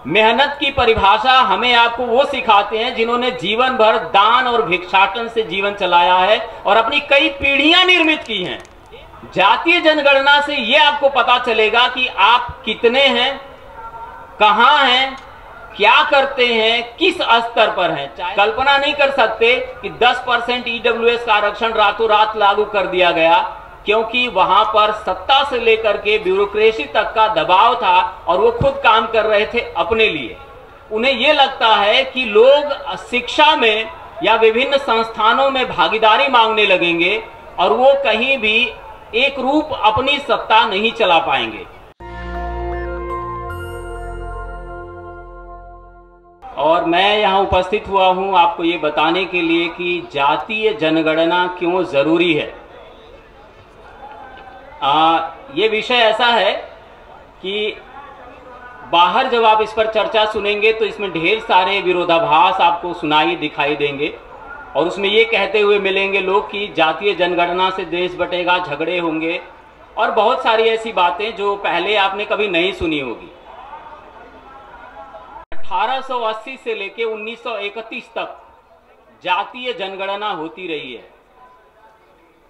मेहनत की परिभाषा हमें आपको वो सिखाते हैं जिन्होंने जीवन भर दान और भिक्षाटन से जीवन चलाया है और अपनी कई पीढ़ियां निर्मित की हैं। जातीय जनगणना से ये आपको पता चलेगा कि आप कितने हैं, कहां हैं, क्या करते हैं, किस स्तर पर हैं। कल्पना नहीं कर सकते कि 10% ईडब्ल्यूएस का आरक्षण रातों रात लागू कर दिया गया, क्योंकि वहां पर सत्ता से लेकर के ब्यूरोक्रेसी तक का दबाव था और वो खुद काम कर रहे थे अपने लिए। उन्हें ये लगता है कि लोग शिक्षा में या विभिन्न संस्थानों में भागीदारी मांगने लगेंगे और वो कहीं भी एक रूप अपनी सत्ता नहीं चला पाएंगे। और मैं यहाँ उपस्थित हुआ हूँ आपको ये बताने के लिए कि जातीय जनगणना क्यों जरूरी है। ये विषय ऐसा है कि बाहर जब आप इस पर चर्चा सुनेंगे तो इसमें ढेर सारे विरोधाभास आपको सुनाई दिखाई देंगे और उसमें ये कहते हुए मिलेंगे लोग कि जातीय जनगणना से देश बटेगा, झगड़े होंगे और बहुत सारी ऐसी बातें जो पहले आपने कभी नहीं सुनी होगी। 1880 से लेके 1931 तक जातीय जनगणना होती रही है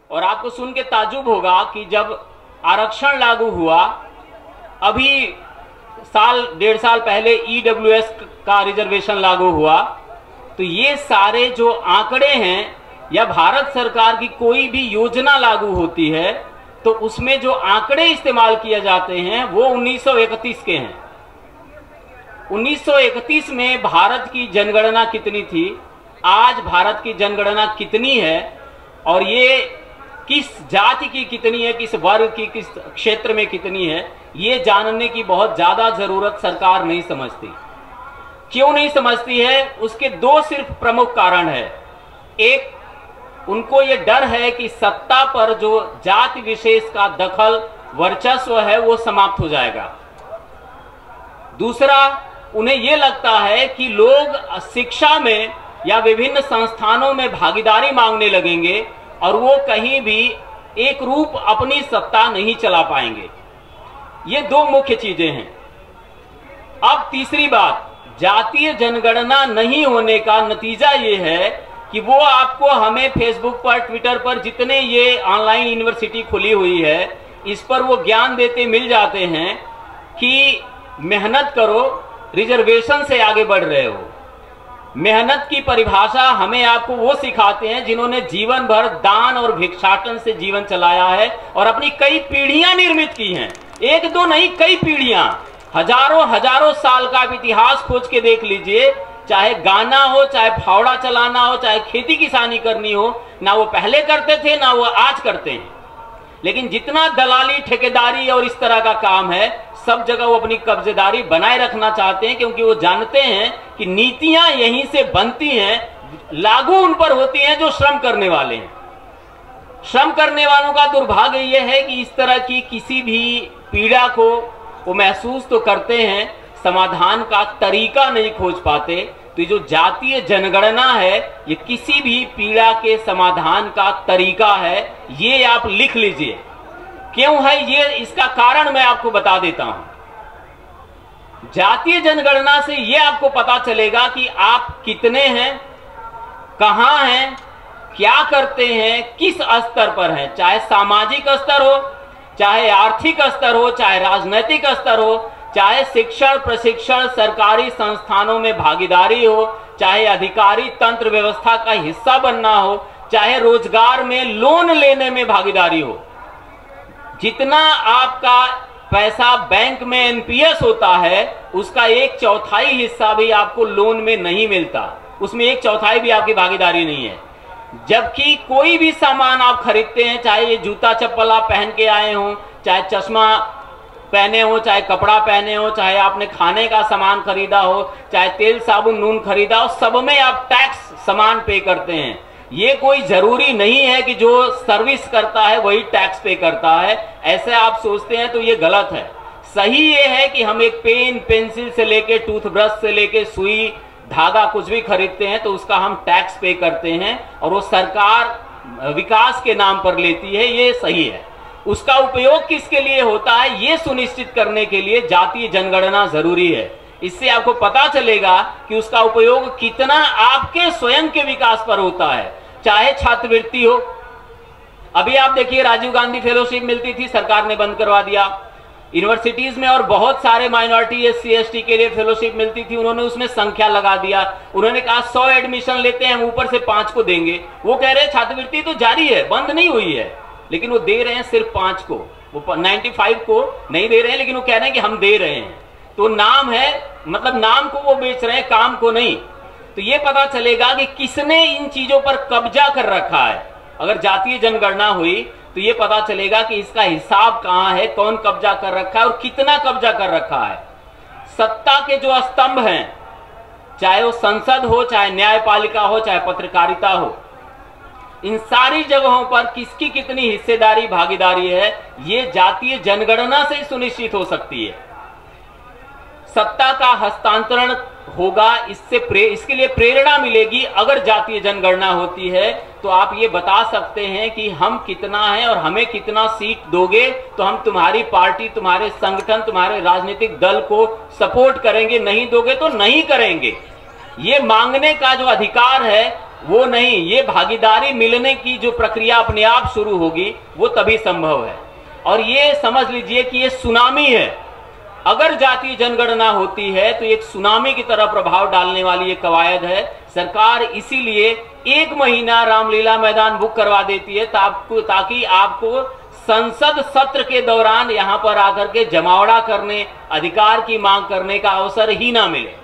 और आपको सुन के ताज्जुब होगा कि जब आरक्षण लागू हुआ, अभी साल डेढ़ साल पहले ईडब्ल्यूएस का रिजर्वेशन लागू हुआ, तो ये सारे जो आंकड़े हैं या भारत सरकार की कोई भी योजना लागू होती है तो उसमें जो आंकड़े इस्तेमाल किए जाते हैं वो 1931 के हैं। 1931 में भारत की जनगणना कितनी थी, आज भारत की जनगणना कितनी है और ये किस जाति की कितनी है, किस वर्ग की, किस क्षेत्र में कितनी है, ये जानने की बहुत ज्यादा जरूरत सरकार नहीं समझती। क्यों नहीं समझती है? उसके दो सिर्फ प्रमुख कारण है। एक, उनको ये डर है कि सत्ता पर जो जाति विशेष का दखल वर्चस्व है वो समाप्त हो जाएगा। दूसरा, उन्हें ये लगता है कि लोग शिक्षा में या विभिन्न संस्थानों में भागीदारी मांगने लगेंगे और वो कहीं भी एक रूप अपनी सत्ता नहीं चला पाएंगे। ये दो मुख्य चीजें हैं। अब तीसरी बात, जातीय जनगणना नहीं होने का नतीजा ये है कि वो आपको हमें फेसबुक पर, ट्विटर पर जितने ये ऑनलाइन यूनिवर्सिटी खुली हुई है इस पर वो ज्ञान देते मिल जाते हैं कि मेहनत करो, रिजर्वेशन से आगे बढ़ रहे हो। मेहनत की परिभाषा हमें आपको वो सिखाते हैं जिन्होंने जीवन भर दान और भिक्षाटन से जीवन चलाया है और अपनी कई पीढ़ियां निर्मित की हैं। एक दो नहीं, कई पीढ़ियां, हजारों हजारों साल का इतिहास खोज के देख लीजिए। चाहे गाना हो, चाहे फावड़ा चलाना हो, चाहे खेती किसानी करनी हो, ना वो पहले करते थे ना वो आज करते हैं। लेकिन जितना दलाली, ठेकेदारी और इस तरह का काम है, सब जगह वो अपनी कब्जेदारी बनाए रखना चाहते हैं, क्योंकि वो जानते हैं कि नीतियां यहीं से बनती हैं, लागू उन पर होती हैं जो श्रम करने वाले हैं। श्रम करने वालों का दुर्भाग्य यह है कि इस तरह की किसी भी पीड़ा को वो महसूस तो करते हैं, समाधान का तरीका नहीं खोज पाते। तो ये जो जातीय जनगणना है ये किसी भी पीड़ा के समाधान का तरीका है, ये आप लिख लीजिए। क्यों है ये, इसका कारण मैं आपको बता देता हूं। जातीय जनगणना से ये आपको पता चलेगा कि आप कितने हैं, कहां हैं, क्या करते हैं, किस स्तर पर हैं। चाहे सामाजिक स्तर हो, चाहे आर्थिक स्तर हो, चाहे राजनैतिक स्तर हो, चाहे शिक्षण प्रशिक्षण सरकारी संस्थानों में भागीदारी हो, चाहे अधिकारी तंत्र व्यवस्था का हिस्सा बनना हो, चाहे रोजगार में लोन लेने में भागीदारी हो। जितना आपका पैसा बैंक में एनपीएस होता है उसका 1/4 हिस्सा भी आपको लोन में नहीं मिलता, उसमें 1/4 भी आपकी भागीदारी नहीं है। जबकि कोई भी सामान आप खरीदते हैं, चाहे ये जूता चप्पल आप पहन के आए हो, चाहे चश्मा पहने हो, चाहे कपड़ा पहने हो, चाहे आपने खाने का सामान खरीदा हो, चाहे तेल साबुन नून खरीदा हो, सब में आप टैक्स सामान पे करते हैं। ये कोई जरूरी नहीं है कि जो सर्विस करता है वही टैक्स पे करता है, ऐसे आप सोचते हैं तो ये गलत है। सही ये है कि हम एक पेन पेंसिल से लेके टूथब्रश से लेके सुई धागा कुछ भी खरीदते हैं तो उसका हम टैक्स पे करते हैं और वो सरकार विकास के नाम पर लेती है, ये सही है। उसका उपयोग किसके लिए होता है ये सुनिश्चित करने के लिए जातीय जनगणना जरूरी है। इससे आपको पता चलेगा कि उसका उपयोग कितना आपके स्वयं के विकास पर होता है। चाहे छात्रवृत्ति हो, अभी आप देखिए राजीव गांधी फेलोशिप मिलती थी, सरकार ने बंद करवा दिया। यूनिवर्सिटीज में और बहुत सारे माइनॉरिटी SC ST के लिए फेलोशिप मिलती थी, उन्होंने उसमें संख्या लगा दिया। उन्होंने कहा 100 एडमिशन लेते हैं, हम ऊपर से 5 को देंगे। वो कह रहे हैं छात्रवृत्ति तो जारी है, बंद नहीं हुई है, लेकिन वो दे रहे हैं सिर्फ 5 को, वो 95 को नहीं दे रहे हैं, लेकिन वो कह रहे हैं कि हम दे रहे हैं। तो नाम है, मतलब नाम को वो बेच रहे हैं, काम को नहीं। तो ये पता चलेगा कि किसने इन चीजों पर कब्जा कर रखा है। अगर जातीय जनगणना हुई तो ये पता चलेगा कि इसका हिसाब कहां है, कौन कब्जा कर रखा है और कितना कब्जा कर रखा है। सत्ता के जो स्तंभ हैं, चाहे वो संसद हो, चाहे न्यायपालिका हो, चाहे पत्रकारिता हो, इन सारी जगहों पर किसकी कितनी हिस्सेदारी, भागीदारी है, ये जातीय जनगणना से ही सुनिश्चित हो सकती है। सत्ता का हस्तांतरण होगा, इसके लिए प्रेरणा मिलेगी। अगर जातीय जनगणना होती है तो आप ये बता सकते हैं कि हम कितना हैं और हमें कितना सीट दोगे तो हम तुम्हारी पार्टी, तुम्हारे संगठन, तुम्हारे राजनीतिक दल को सपोर्ट करेंगे, नहीं दोगे तो नहीं करेंगे। ये मांगने का जो अधिकार है वो नहीं, ये भागीदारी मिलने की जो प्रक्रिया अपने आप शुरू होगी वो तभी संभव है। और ये समझ लीजिए कि ये सुनामी है। अगर जातीय जनगणना होती है तो एक सुनामी की तरह प्रभाव डालने वाली ये कवायद है। सरकार इसीलिए 1 महीना रामलीला मैदान बुक करवा देती है ताकि आपको संसद सत्र के दौरान यहां पर आकर के जमावड़ा करने, अधिकार की मांग करने का अवसर ही ना मिले।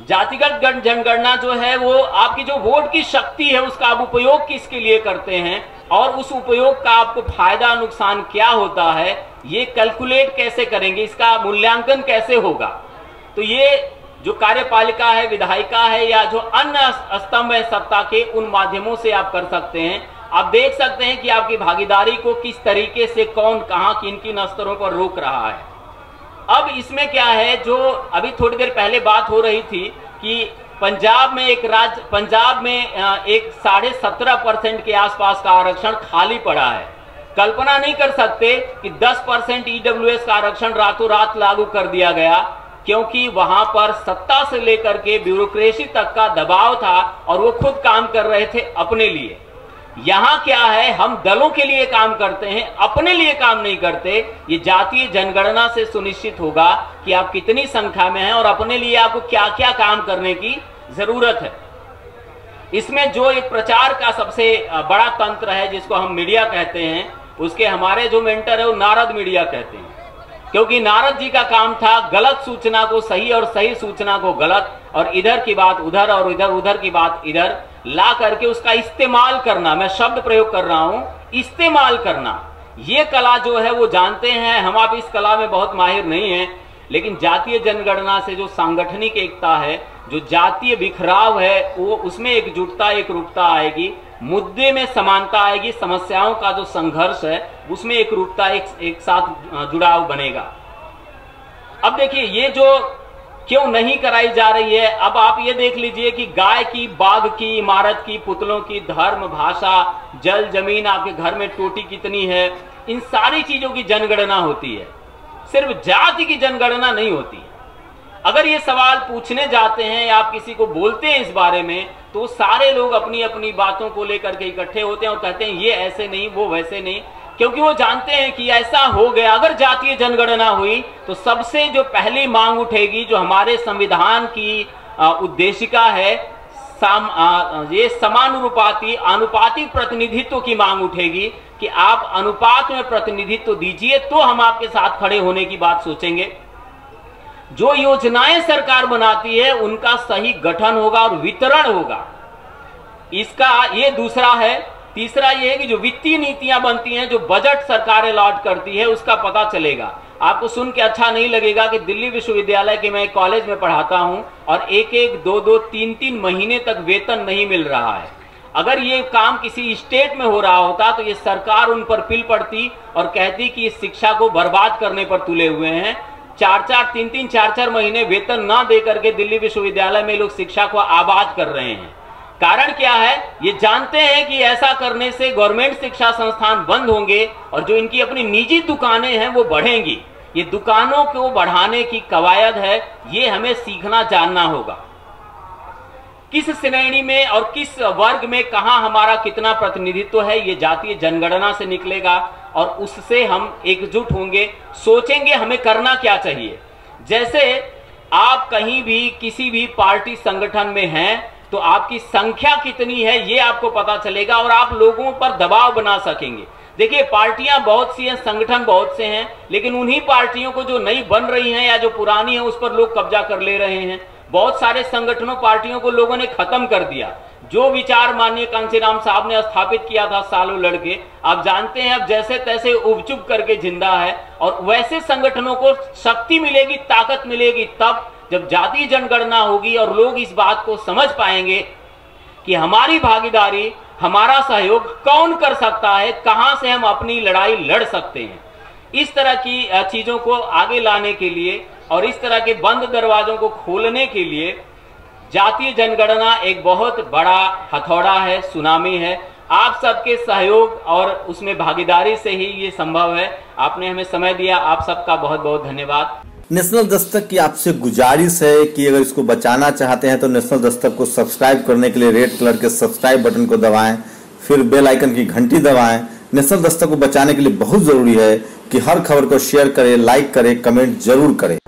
जातिगत जनगणना जो है वो आपकी जो वोट की शक्ति है उसका आप उपयोग किसके लिए करते हैं और उस उपयोग का आपको फायदा नुकसान क्या होता है, ये कैलकुलेट कैसे करेंगे, इसका मूल्यांकन कैसे होगा। तो ये जो कार्यपालिका है, विधायिका है या जो अन्य स्तंभ है सत्ता के, उन माध्यमों से आप कर सकते हैं। आप देख सकते हैं कि आपकी भागीदारी को किस तरीके से कौन कहां किन किन स्तरों पर रोक रहा है। अब इसमें क्या है, जो अभी थोड़ी देर पहले बात हो रही थी कि पंजाब में एक 17.5% के आसपास का आरक्षण खाली पड़ा है। कल्पना नहीं कर सकते कि 10% EWS का आरक्षण रातों रात लागू कर दिया गया, क्योंकि वहां पर सत्ता से लेकर के ब्यूरोक्रेसी तक का दबाव था और वो खुद काम कर रहे थे अपने लिए। यहां क्या है, हम दलों के लिए काम करते हैं, अपने लिए काम नहीं करते। ये जातीय जनगणना से सुनिश्चित होगा कि आप कितनी संख्या में हैं और अपने लिए आपको क्या क्या काम करने की जरूरत है। इसमें जो एक प्रचार का सबसे बड़ा तंत्र है जिसको हम मीडिया कहते हैं, उसके हमारे जो मेंटर है वो नारद मीडिया कहते हैं, क्योंकि नारद जी का काम था गलत सूचना को सही और सही सूचना को गलत, और इधर की बात उधर और उधर की बात इधर ला करके उसका इस्तेमाल करना। मैं शब्द प्रयोग कर रहा हूं, इस्तेमाल करना। ये कला जो है वो जानते हैं हम, आप इस कला में बहुत माहिर नहीं हैं, लेकिन जातीय जनगणना से जो सांगठनिक एकता है, जो जातीय बिखराव है, वो उसमें एकजुटता, एकरूपता आएगी, मुद्दे में समानता आएगी, समस्याओं का जो संघर्ष है उसमें एकरूपता, एक साथ जुड़ाव बनेगा। अब देखिए ये जो क्यों नहीं कराई जा रही है, अब आप ये देख लीजिए कि गाय की, बाघ की, इमारत की, पुतलों की, धर्म, भाषा, जल, जमीन, आपके घर में टोटी कितनी है, इन सारी चीजों की जनगणना होती है, सिर्फ जाति की जनगणना नहीं होती है। अगर ये सवाल पूछने जाते हैं या आप किसी को बोलते हैं इस बारे में, तो सारे लोग अपनी अपनी बातों को लेकर के इकट्ठे होते हैं और कहते हैं ये ऐसे नहीं, वो वैसे नहीं, क्योंकि वो जानते हैं कि ऐसा हो गया। अगर जातीय जनगणना हुई तो सबसे जो पहली मांग उठेगी, जो हमारे संविधान की उद्देशिका है, ये समानुपाती, आनुपातिक प्रतिनिधित्व की मांग उठेगी कि आप अनुपात में प्रतिनिधित्व दीजिए तो हम आपके साथ खड़े होने की बात सोचेंगे। जो योजनाएं सरकार बनाती है उनका सही गठन होगा और वितरण होगा, इसका ये दूसरा है। तीसरा ये है कि जो वित्तीय नीतियां बनती हैं, जो बजट सरकार अलॉट करती है, उसका पता चलेगा। आपको सुन के अच्छा नहीं लगेगा कि दिल्ली विश्वविद्यालय के मैं कॉलेज में पढ़ाता हूं और एक 2 3 महीने तक वेतन नहीं मिल रहा है। अगर ये काम किसी स्टेट में हो रहा होता तो ये सरकार उन पर पिल पड़ती और कहती कि इस शिक्षा को बर्बाद करने पर तुले हुए हैं। 4 महीने वेतन ना दे करके दिल्ली विश्वविद्यालय में लोग शिक्षा को आबाद कर रहे हैं। कारण क्या है, ये जानते हैं कि ऐसा करने से गवर्नमेंट शिक्षा संस्थान बंद होंगे और जो इनकी अपनी निजी दुकानें हैं वो बढ़ेंगी। ये दुकानों को बढ़ाने की कवायद है, ये हमें सीखना जानना होगा। किस श्रेणी में और किस वर्ग में कहां हमारा कितना प्रतिनिधित्व है, ये जातीय जनगणना से निकलेगा और उससे हम एकजुट होंगे, सोचेंगे हमें करना क्या चाहिए। जैसे आप कहीं भी किसी भी पार्टी संगठन में हैं तो आपकी संख्या कितनी है ये आपको पता चलेगा और आप लोगों पर दबाव बना सकेंगे। देखिए, पार्टियां बहुत सी हैं, संगठन बहुत से हैं, लेकिन उन्हीं पार्टियों को जो नई बन रही हैं या जो पुरानी है उस पर लोग कब्जा कर ले रहे हैं। बहुत सारे संगठनों पार्टियों को लोगों ने खत्म कर दिया। जो विचार माननीय कांशीराम साहब ने स्थापित किया था सालों लड़के, आप जानते हैं अब जैसे तैसे उपचुप करके जिंदा है। और वैसे संगठनों को शक्ति मिलेगी, ताकत मिलेगी तब जब जातीय जनगणना होगी और लोग इस बात को समझ पाएंगे कि हमारी भागीदारी, हमारा सहयोग कौन कर सकता है, कहां से हम अपनी लड़ाई लड़ सकते हैं। इस तरह की चीजों को आगे लाने के लिए और इस तरह के बंद दरवाजों को खोलने के लिए जातीय जनगणना एक बहुत बड़ा हथौड़ा है, सुनामी है। आप सबके सहयोग और उसमें भागीदारी से ही ये संभव है। आपने हमें समय दिया, आप सबका बहुत बहुत धन्यवाद। नेशनल दस्तक की आपसे गुजारिश है कि अगर इसको बचाना चाहते हैं तो नेशनल दस्तक को सब्सक्राइब करने के लिए रेड कलर के सब्सक्राइब बटन को दबाएं, फिर बेल आइकन की घंटी दबाएं। नेशनल दस्तक को बचाने के लिए बहुत जरूरी है कि हर खबर को शेयर करें, लाइक करें, कमेंट जरूर करें।